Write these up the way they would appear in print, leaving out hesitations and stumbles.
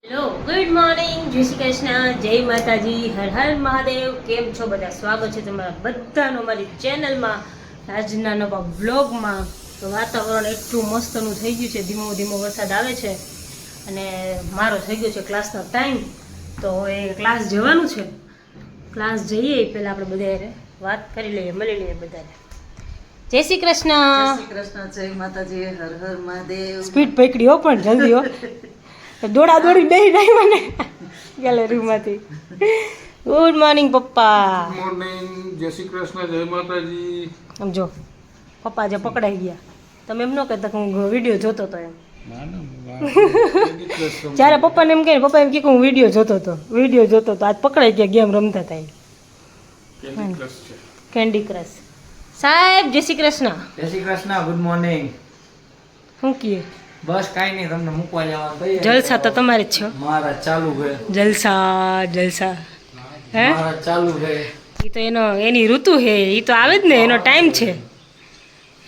Hello good morning, જય શ્રી કૃષ્ણ, જય માતાજી, હર હર મહાદેવ. કેમ છો બધા? સ્વાગત છે તમારા બધાનું અમારી ચેનલમાં, આજના નવા બ્લોગમાં. તો વાતાવરણ એટલું મસ્તનું થઈ ગયું છે, ધીમો ધીમો વરસાદ આવે છે અને મારો થઈ ગયો છે ક્લાસનો ટાઈમ. તો એ ક્લાસ જવાનું છે. ક્લાસ જઈએ પહેલાં આપણે બધા વાત કરી લઈએ, મળી લઈએ બધાને. જય શ્રી કૃષ્ણ. જય શ્રી કૃષ્ણ, જય માતાજી, હર હર મહાદેવ. સ્પીડ પકડી હો, પણ જલ્દી હો. દોડા દોડી બેહી જાય મને ગેલેરીમાંથી. ગુડ મોર્નિંગ પપ્પા. ગુડ મોર્નિંગ, જય શ્રી કૃષ્ણ, જય માતાજી. સમજો પપ્પા જે પકડાઈ ગયા, તમે એમ ન કહેતા કે હું વિડીયો જોતો હતો એમ. જ્યારે પપ્પાને એમ કહે, પપ્પા એમ કહે કે હું વિડીયો જોતો હતો. આજ પકડાઈ ગયા, ગેમ રમતા હતા એ. Candy crush. સાહેબ જય શ્રી કૃષ્ણ. જય શ્રી કૃષ્ણ, ગુડ મોર્નિંગ. શું કહે? બસ કાંઈ નહીં, તમને મૂકવા જવાનું તૈયાર. જલસા તો તમારે જ છો. મારા ચાલુ છે. જલસા હે? મારા ચાલુ છે. એ તો એની ઋતુ છે, એ તો આવે જ ને, એનો ટાઈમ છે.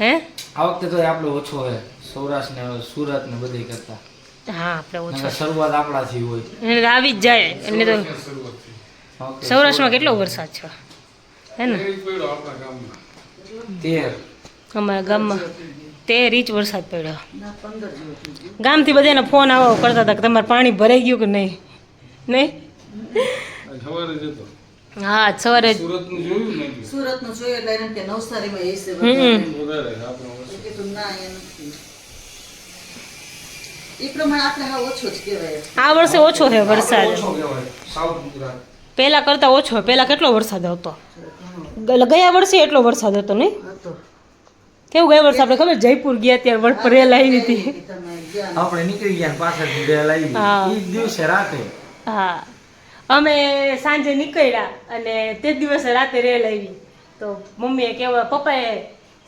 હે આ વખતે તો આપણો ઓછો છે, સૌરાષ્ટ્ર ને સુરત ને બધી કરતા. હા, આપણે ઓછો. નકર શરૂઆત આપણાથી હોય. એને તો આવી જ જાય. એને તો ઓકે. સૌરાષ્ટ્રમાં કેટલો વરસાદ છે, હે ને? 13. અમારા ગામમાં 13 ઇંચ વરસાદ પડ્યો. ગામથી બધાને ફોન આવો કરતા હતા કે તમારે પાણી ભરાઈ ગયું કે નહીં. હા, આજ સવારે સુરતનું જોયું ને? સુરતનું જોયું એટલે એમ કે નવસારીમાં એ છે વધારે આપણે મેં કીધું ના એ નથી. એ પ્રમાણે આપણે હા ઓછો જ કહેવાય. આ વર્ષે ઓછો છે વરસાદ. ઓછો કહેવાય. સાઉથ ગુજરાત. પહેલા કરતા ઓછો. પહેલા કેટલો વરસાદ હતો? ગયા વર્ષે એટલો વરસાદ હતો નહીં? હતો. કેવું ગયા વર્ષે આપણે ખબર, જયપુર ગયા ત્યારે વળ પર રેલ આવી હતી. તમે ગયા આપણે નીકળી ગયા પાછળથી રેલ આવી. હા. ઈ જ દિવસે રાતે. હા, અમે સાંજે નીકળ્યા અને તે જ દિવસે રાતે રેલ આવી. તો મમ્મીએ પપ્પાએ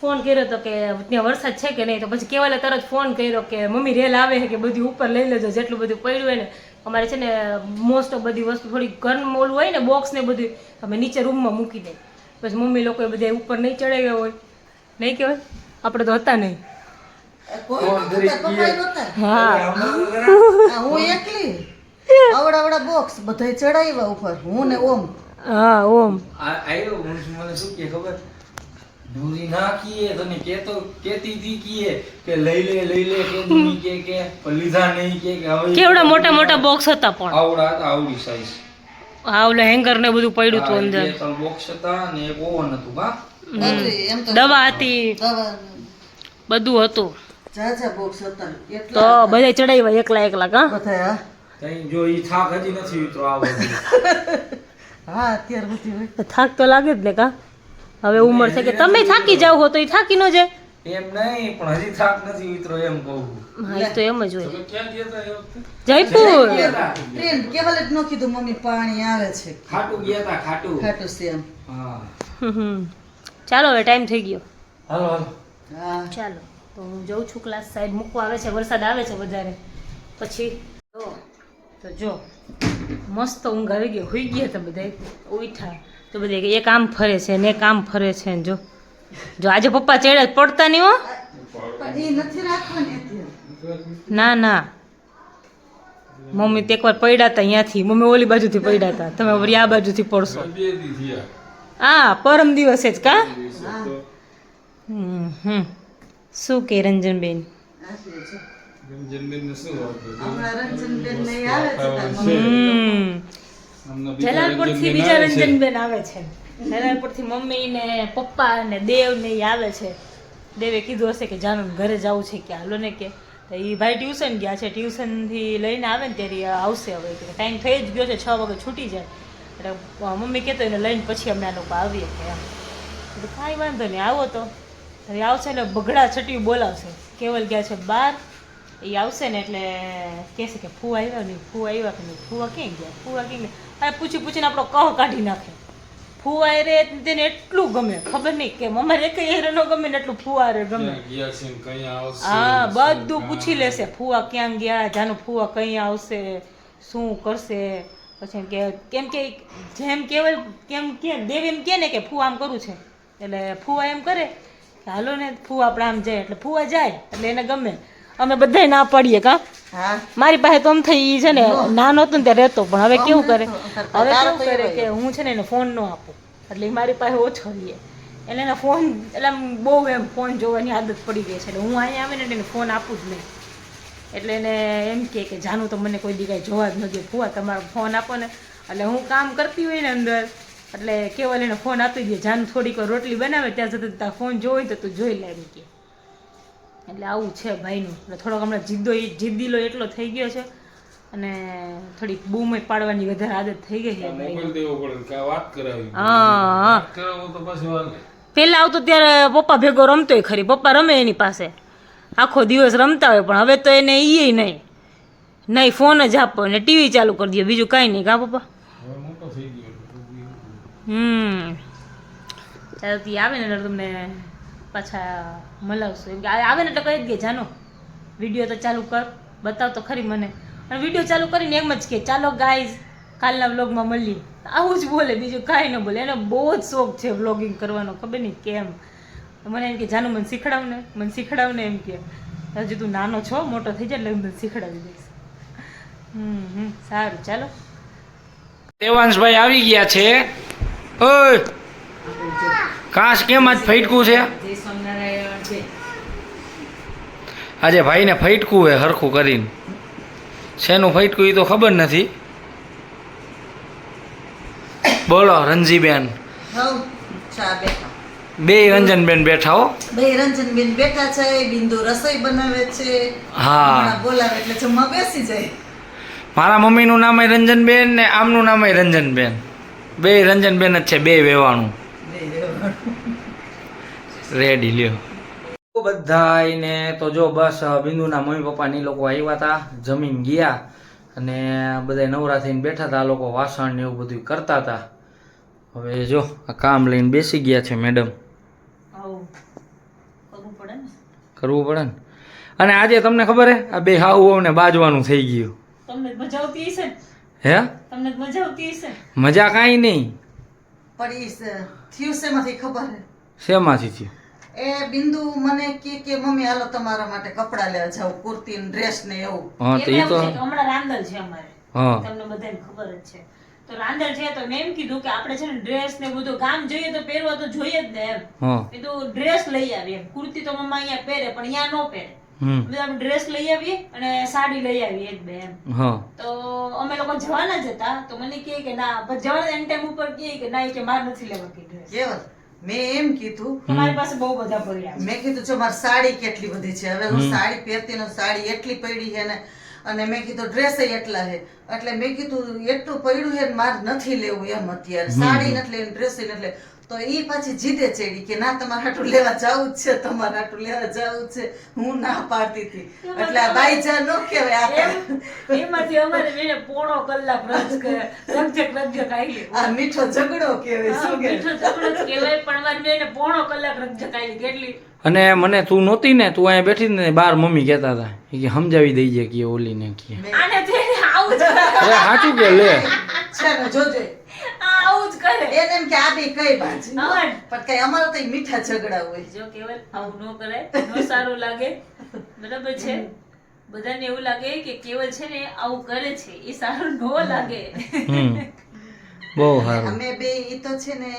ફોન કર્યો હતો કે ત્યાં વરસાદ છે કે નહીં. તો પછી કેવાલે તરત ફોન કર્યો કે મમ્મી રેલ આવે છે કે બધું ઉપર લઈ લેજો, જેટલું બધું પડ્યું હોય ને. અમારે છે ને મોસ્ટ ઓફ બધી વસ્તુ થોડી ઘરનું ઓલું હોય ને, બોક્સ ને બધું અમે નીચે રૂમમાં મૂકી દઈએ. પછી મમ્મી લોકોએ બધા ઉપર નહીં ચડાઈ ગયા હોય, નહીં કહેવાય, આપણે તો હતા નહીં. કોઈ નહોતા, પપ્પાએ નહોતા. હા, હા, હું એકલી આવડા બોક્સ બધાય ચડાવ્યા ઉપર, હું ને ઓમ. હા ઓમ. આયો મને શું કે ખબર, દૂરી ના કીએ તને કેતી હતી કીએ કે લઈ લે કે દૂરી કે પણ લીધા નહીં કે હવે કેવડા મોટા મોટા બોક્સ હતા પણ. આવડા હતા, આવડી સાઈઝ. હા, ઓલે હેંગર ને બધું પડ્યું હતું અંદર. 2-3 બોક્સ હતા ને એક ઓવન હતું. કા બધું એમ તો દવા હતી, દવા બધું હતું. જાજા બોક્સ હતા તો એટલા બધા ચડાવ્યા એકલા કા. બધા. હા તઈ જો ઈ થાક હજી નથી ઉતરો આ બધું. હા અત્યાર બધી હોય. થાક તો લાગે જ ને કા. હવે ઉંમર છે કે તમે થાકી જાવ હો તો એ થાકી ન જાય. એમ નહીં, પણ હજી થાક નથી ઉતરો એમ કહું. હા, એ તો એમ જ હોય. તમે ક્યાં ગયા હતા એ વખતે? જયપુર. ટ્રેન કેવલે જ ન કીધું મમ્મી પાણી આવે છે, ખાટું ગયા તા, ખાટું. ખાટું છે એમ. હા ચાલો, હવે ટાઈમ થઈ ગયો. હાલો હાલો. હા ચાલો, તો હું જઉં છું ક્લાસ. સાહેબ મૂકવા આવે છે, વરસાદ આવે છે વધારે. પછી તો જો મસ્ત ઊંઘ આવી ગઈ. હોઈ ગયા તો બધા ઉઠા તો બધા એક આમ ફરે છે ને એક આમ ફરે છે ને. જો આજે પપ્પા ચડે પડતા નહીં હો. પણ એ નથી રાખવાની અત્યારે. ના, મમ્મી તો એકવાર પડ્યા હતા અહીંયાથી. મમ્મી ઓલી બાજુથી પડ્યા હતા, તમે વળી આ બાજુથી પડશો. બે દી થયા. હા, પરમ દિવસે જ કા. હા શું કે રંજનબેન? સાચી છે. જન્મીને શું વાત છે? હમણાં રંજનબેન ને આવે છે તાર છે. મમ્મી. હમણાં બીજા જલાલપુરથી રંજનબેન બીજા આવે છે. રંજનબેન આવે છે. જલાલપુરથી મમ્મી ને પપ્પા ને દેવ ને એ આવે છે. દેવે કીધું હશે કે જાનું ઘરે જવું છે કે હાલો ને કે. તો એ ભાઈ ટ્યુશન ગયા છે, ટ્યુશનથી લઈને આવે ને ત્યારે આવશે. હવે ટાઈમ થઈ જ ગયો છે, 6 વાગે છૂટી જાય. એટલે મમ્મી કહેતો એને લઈને પછી અમે આ લોકો આવીએ કે એમ. તો કાંઈ વાંધો નહીં, આવો તો હવે આવશે એટલે બગડા છટ્યું બોલાવશે. કેવલ ગયા છે બહાર, એ આવશે ને એટલે કહેશે કે ફૂ આવ્યા નહીં, ફૂ આવ્યા કે નહીં, ફૂવા ક્યાં ગયા, ફૂવા ક્યાં ગયા. આ પૂછીને આપણો કહ કાઢી નાખે. ફૂવા રે તેને એટલું ગમે, ખબર નહીં કે અમારે એક હેરે ન ગમે ને એટલું ફૂવા રે ગમે. ક્યાં ગયા છે ને કઈ આવશે? હા, બધું પૂછી લેશે. ફૂવા ક્યાં ગયા, જાનું ફૂવા કઈ આવશે, શું કરશે. પછી કે કેમ કે જેમ કેવલ કેમ કે દેવ એમ કે ને કે ફૂ આમ કરું છે, એટલે ફૂવા એમ કરે કે હાલો ને ફૂ આપણે આમ જાય, એટલે ફૂવા જાય એટલે એને ગમે. અમે બધાય ના પાડીએ કા. હા મારી પાસે તો આમ થઈ ઈ છે ને નાનો હતો ને ત્યારે રહેતો, પણ હવે કેવું કરે, હવે તારો કેવું તો કરે એવો કે હું છે ને એને ફોન ન આપું, એટલે ઈ મારી પાસે ઓછો રહીએ, એટલે એને ફોન એટલે આમ બહુ એમ ફોન જોવાની આદત પડી ગઈ છે, એટલે હું અહીંયા આવે ને એને ફોન આપું જ નહીં, એટલે એને એમ કે જાનું તો મને કોઈ દી કાંઈ જોવા જ નથી, ફુવા તમારો ફોન આપો ને, એટલે હું કામ કરતી હોય ને અંદર, એટલે કેવલ એને ફોન આપી દે, જાનું થોડીક વાર રોટલી બનાવે ત્યાં સુધી તાર ફોન જોઈ તો તું જોઈ લે એમ કે, એટલે આવું છે ભાઈનું, એટલે થોડોક હમણાં જીદ્દીલો એટલો થઈ ગયો છે, અને થોડીક બૂમય પાડવાની વધારે આદત થઈ ગઈ છે ભાઈને. મોબાઈલ દેવો પડે કે આ વાત કરાવી. હા વાત કરાવો તો પાછું હાલે. પહેલા આવતો ત્યારે પપ્પા ભેગો રમતોય ખરી, પપ્પા રમે એની પાસે આખો દિવસ રમતા હોય, પણ હવે તો એને ઈ નહીં ફોન જ આપો ને ટીવી ચાલુ કરી દે, બીજું કાંઈ નહીં, કા પપ્પા? હવે મોટો થઈ ગયો. ચાલો તી આવે ને એટલે તમને પાછા મલાવશું, એમ કે આવે ને એટલે કહી જ કે જાનો વિડીયો તો ચાલુ કર, બતાવ તો ખરી મને, અને વિડીયો ચાલુ કરીને એમ જ કે ચાલો ગાઈઝ કાલના વ્લોગમાં મળીએ, આવું જ બોલે, બીજું કાંઈ ન બોલે. એને બહુ જ શોખ છે વ્લોગિંગ કરવાનો, ખબર નહીં કેમ. મને એમ કે જાનું મને શીખડાવ ને એમ કે, હજુ તું નાનો છો, મોટો થઈ જાય એટલે મને શીખડાવી દઈશ. સારું ચાલો. દેવાંશભાઈ આવી ગયા છે. ઓય કાશ કેમ આજ ફૈટકું છે? આજે ભાઈને ફૈટકું હે હરખું કરીને. શેનું ફૈટકું એ તો ખબર નથી. બોલો રંજીબેન. હવ ચા બેઠા, બે રંજનબેન બેઠા હો. બે રંજનબેન બેઠા છે, બિંદુ રસોઈ બનાવે છે, હા. હમણાં બોલાવે એટલે જમવા બેસી જાય. મારા મમ્મીનું નામ રંજનબેન ને આમનું નામ રંજનબેન, બે રંજનબેન જ છે, બે વેવાણું. રેડી લ્યો બધાને. તો જો બસ બિંદુના મમ્મી પપ્પા ને લોકો આવ્યા હતા, જમીન ગયા, અને બધા નવરા થઈને બેઠા હતા, આ લોકો વાસણ ને એવું બધું કરતા હતા. હવે જો આ કામ લઈને બેસી ગયા છે મેડમ. કરવું પડે ને. અને આજે તમને ખબર હે આ બે હાઉ ને બાજવાનું થઈ ગયું. તમને મજા આવતી હશે ને? હે તમને મજા આવતી હશે? મજા કાંઈ નહીં. પણ ઈ થયું શેમાંથી ખબર હે? શેમાંથી થયું? એ બિંદુ મને કે મમ્મી હાલો તમારા માટે કપડા લેવા જાવ, કુર્તી ને ડ્રેસ ને એવું. હા તો એમ એ તો એવું છે કે હમણાં રાંદલ છે અમારે, હા તમને બધાને ખબર જ છે. તો રાંદલ છે તો મેં એમ કીધું કે આપણે છે ને ડ્રેસ ને બધું ગામ જઈએ તો પહેરવા તો જોઈએ જ ને એમ. હા કીધું ડ્રેસ લઈ આવીએ એમ. કુર્તી તો મમ્મા અહીંયા પહેરે પણ અહીંયા નો પહેરે. હમ એટલે આપણે ડ્રેસ લઈ આવીએ અને સાડી લઈ આવીએ એક બે એમ. હા તો અમે લોકો જવાના જ હતા, તો મને કહે કે ના, પણ જવાના એન ટાઈમ ઉપર કહે કે ના, કે મારે નથી લેવા કે ડ્રેસ. કેવલ મેં એમ કીધું, તમારી પાસે બહુ બધા પડ્યા છે. મેં કીધું જો મારી સાડી કેટલી બધી છે, હવે હું સાડી પહેરતી નથી, સાડી એટલી પડી છે ને, અને મેં કીધું ડ્રેસ એટલા છે, એટલે મેં કીધું એટલું પડ્યું છે ને મારે નથી લેવું એમ અત્યારે, સાડી નથી લેવી, ડ્રેસ નથી લેવું. તો ઈ પાછી જીદે ચડી કે ના તમારે હાટું લેવા જવું જ છે, તમારે હાટું લેવા જવું જ છે. હું ના પાડતી હતી, એટલે આ બાઈજા નો કહેવાય આપણે. એમાંથી અમારે બેને પોણો કલાક રજક આવી. આ મીઠો ઝઘડો કહેવાય, શું મીઠો કહેવાય? ઝઘડો જ કહેવાય, પણ અમારી બેને પોણો કલાક રજક આવી. કેટલી અને મને તું નહોતી ને, તું અહીંયા બેઠી ને, બાર મમ્મી કહેતા હતા કે સમજાવી દઈએ કે ઓલીને કે આને તેને આવું જ કરે. અરે સાચું કે લે છે ને જોજે આવું જ કરે. એને એમ કે આ બે કઈ બાજુ, અમર. પણ કઈ અમારા તો ઈ મીઠા ઝઘડા હોય. જો કેવલ આવું ન કરાય, ન સારું લાગે, બરાબર છે? બધાને એવું લાગે કે કેવલ છે ને આવું કરે છે, એ સારું ન લાગે. હમ બહુ સારું. અમે બે ઈ તો છે ને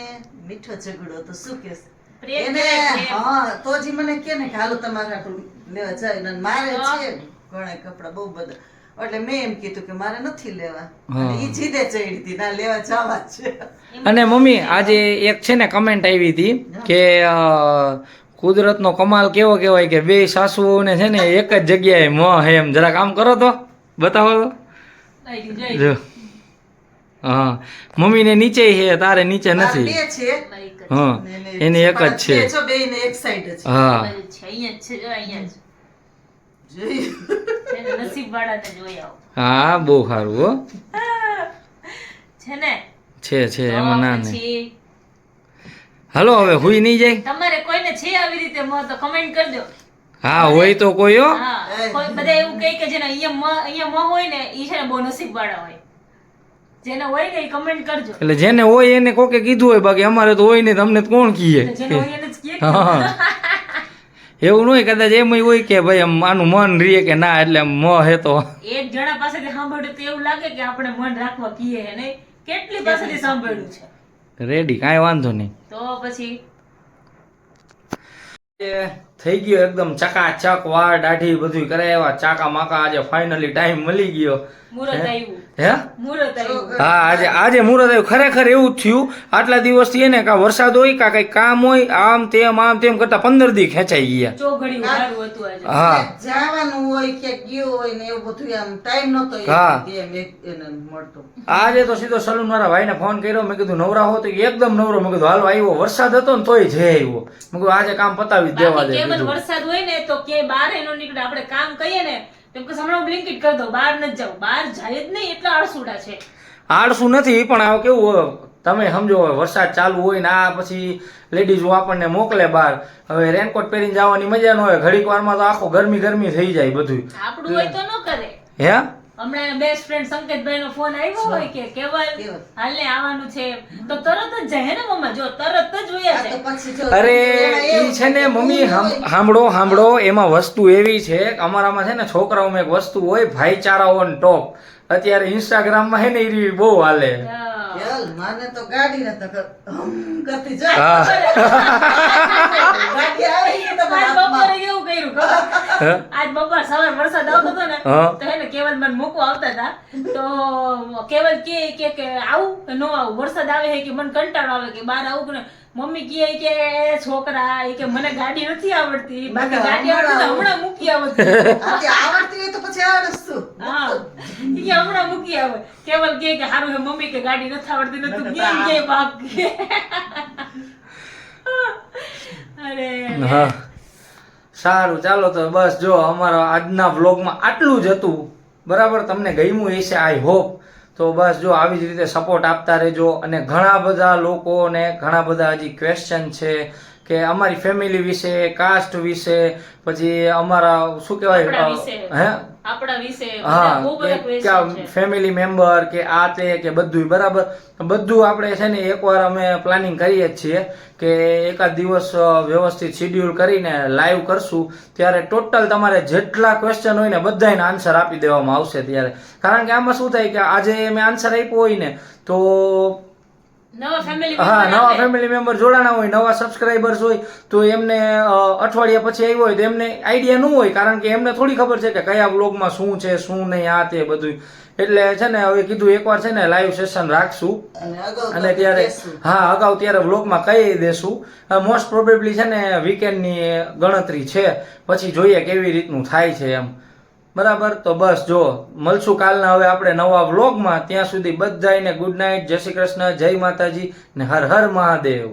મીઠો ઝઘડો તો શું કે પ્રેમ એને કરે, પ્રેમ. હા તો જ ઈ મને કે ને કે હાલો તમારે હાટું લેવા જાય ને મારે હા. છે ઘણા કપડા બહુ બધા, એટલે મેં એમ કીધું કે મારે નથી લેવા, હા. અને ઈ જીદે ચડી હતી ના લેવા જવા જ છે. અને મમ્મી આજે એક છે ને કમેન્ટ આવી હતી કે કુદરતનો કમાલ કેવો કહેવાય કે બે સાસુઓને છે ને એક જ જગ્યાએ મોહ હે એમ. જરા કામ કરો તો બતાવો તો. લઈ જઈ. જો હા મમ્મીને નીચે છે, તારે નીચે મારે નથી. બે છે બાઈક જ. હા ને એની એક જ પણ છે. બે છો, બેયને એક સાઈડ જ હા છે, અહીંયા જ છે, જો અહીંયા જ. જોયું. છે ને નસીબવાળાને જોઈ આવો. હા બહુ સારું હો. છે ને? છે એમાં ના તો નહીં. પછી હાલો હવે હુઈ નહીં જાય. તમારે કોઈને છે આવી રીતે મોહ તો કમેન્ટ કરજો. હા હોય તો કોઈ હો. હા, કોઈ બધા એવું કહે કે જેને અહીંયા મોહ હોય ને ઈ છે ને બહુ નસીબવાળા હોય. જેને હોય ને ઈ કમેન્ટ કરજો. એટલે જેને હોય એને કોકે કીધું હોય, બાકી અમારે તો હોય નહીં, તમને તો કોણ કીએ. જેને હોય એને જ કહે. હા એવું ન હોય કદાચ એમ હોય કે ભાઈ આમ આનું મન રીએ કે ના એટલે આમ મોહ હે તો એક જણા પાસેથી સાંભળ્યું તો એવું લાગે કે આપણે મન રાખવા કીએ હે નહીં, કેટલી પાસેથી સાંભળ્યું છે. રેડી, કાંઈ વાંધો નહીં. તો પછી એ થઈ ગયો એકદમ ચકાચક, વાળ દાઢી બધું કરાવ્યા, ચાકા માકા. આજે ફાઇનલી ટાઈમ મળી ગયો. મુહૂર્ત આવ્યું, હે મુહૂર્ત આવ્યું. હા, આજે મુહૂર્ત આવ્યું. ખરેખર એવું જ થયું. આટલા દિવસથી એને કા વરસાદ હોય કા કઈ કામ હોય, આમ તેમ કરતા 15 દી ખેંચાઈ ગયા. ચોઘડિયું સારું હતું આજે. હા જવાનું હોય કે ગયું હોય ને એવું બધું આમ ટાઈમ નતો હા. એને મળતો. આજે તો સીધો સલૂન વાળા ભાઈને ફોન કર્યો. મેં કીધું નવરા હો તો એકદમ નવરો. મેં કીધું હાલો આવ્યો. વરસાદ હતો ને તોય જઈ આવ્યો. મેં કીધું આજે કામ પતાવી જ દેવા બાકી દે. કેવલ વરસાદ હોય ને તો કે બહાર એનો નીકળે. આપણે કામ કહીએ ને તેમ કે હમણાં બ્લિંકિટ કરી દો, બહાર નથી જાવ. બહાર જાય જ નહીં, એટલા આળસુડા છે. આળસું નથી પણ આ કેવું હોય, તમે સમજો વરસાદ ચાલુ હોય ને આ પછી લેડીઝો આપણને મોકલે બહાર. હવે રેનકોટ પહેરીને જવાની મજા ન હોય. ઘડીક વારમાં તો આખો ગરમી થઈ જાય બધું. આપણું હોય તો ન કરે. હે હમણાં બેસ્ટ ફ્રેન્ડ સંકેતભાઈ નો ફોન આવ્યો હોય કે કેવલ હાલને આવવાનું છે તો તરત જ જાય ને મમ્મા, જો તરત જ વયા તો જાય. પછી જો અરે ઈ છે ને મમ્મી, સાંભળો એમાં વસ્તુ એવી છે કે અમારામાં છે ને છોકરાઓમાં એક વસ્તુ હોય, ભાઈચારા ઓન ટોપ. અત્યારે ઇન્સ્ટાગ્રામમાં હે ને ઈ બહુ હાલે. યાર, માને તો ગાડી ને તો હમ કરતી જાય. ગાડી આવે ઈ તો આજ બપોરે કેવું કર્યું ખબર? આજ બપોર સવાર વરસાદ આવતો હતો ને હા. તો હે ને કેવલ મને મૂકવા આવતા હતા તો કેવલ કે આવું કે ન આવું, વરસાદ આવે છે કે મને કંટાળો આવે કે બહાર આવું કે નહીં. મમ્મી કહે કે છોકરા એ કે મને ગાડી નથી આવડતી, બાકી ગાડી આવડતી તો હમણાં મૂકી આવત. આવડતી હોય તો પછી આવડે શું? હા, ઈ કે હમણાં મૂકી આવે. કેવલ કે હારું હે મમ્મી કે ગાડી નથી આવડતી ને તું કે ભાગ કે. અરે હા, સારું ચાલો તો બસ જો અમારા આજના વ્લોગમાં આટલું જ હતું. બરાબર, તમને ગમ્યું હશે આઈ હોપ. તો બસ જો આવી જ રીતે સપોર્ટ આપતા રહેજો. અને ઘણા બધા લોકોને ઘણા બધા હજી ક્વેશ્ચન છે કે અમારી ફેમિલી વિશે, કાસ્ટ વિશે, પછી અમારા શું કહેવાય આપણા વિશે. હે આપણા વિશે બધા બહુ બધા question છે. ફેમિલી મેમ્બર કે આ તે કે બધું. બરાબર, બધું આપણે છે ને એકવાર અમે પ્લાનિંગ કરીએ જ છીએ કે એકાદ દિવસ વ્યવસ્થિત શિડ્યુલ કરીને લાઈવ કરશું. ત્યારે ટોટલ તમારે જેટલા ક્વેશ્ચન હોય ને બધાને આન્સર આપી દેવામાં આવશે ત્યારે. કારણ કે આમાં શું થાય કે આજે મેં આન્સર આપ્યો હોય ને તો નવા ફેમિલી નવા ફેમિલી મેમ્બર જોડાણા હોય, નવા સબસ્ક્રાઇબર્સ હોય તો એમને અઠવાડિયા પછી આવ્યો હોય તો એમને આઈડિયા ન હોય. કારણ કે એમને થોડી ખબર છે કે કયા વ્લોગમાં શું છે શું નહીં, આ તે બધું. એટલે છે ને હવે કીધું એકવાર છે ને લાઈવ સેશન રાખશું અને ત્યારે અગાઉ ત્યારે વ્લોગમાં કહી દેશું. મોસ્ટ પ્રોબેબલી છે ને વીકેન્ડની ગણતરી છે, પછી જોઈએ કેવી રીતનું થાય છે એમ. બરાબર, તો બસ જો મળશું કાલના હવે આપણે નવા વ્લોગમાં. ત્યાં સુધી બધાને ગુડ નાઇટ, જય શ્રી કૃષ્ણ, જય માતાજી ને હર હર મહાદેવ.